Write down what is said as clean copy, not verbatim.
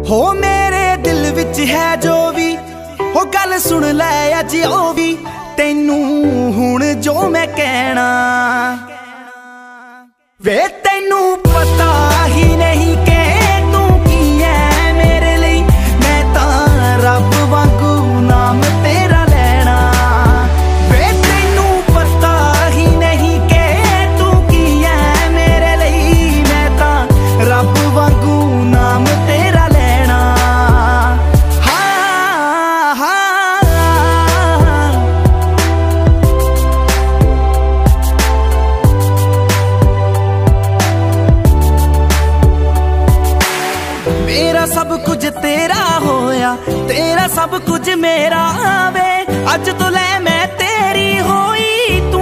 हो मेरे दिल विच है जो भी हो गल सुन लै अज ओ भी तैनू हुण जो मैं कहना वे तैनू पता ही नहीं कि तू की है मेरे लिए मैं तां रब वांगू नाम तेरा लेना वे तैनू पता ही नहीं कि तू की है मेरे लिए मैं तां रब वांगू नाम तेरा लेना हाँ हाँ मेरा सब कुछ तेरा होया तेरा सब कुछ मेरा वे अज तो ले मैं तेरी होई तू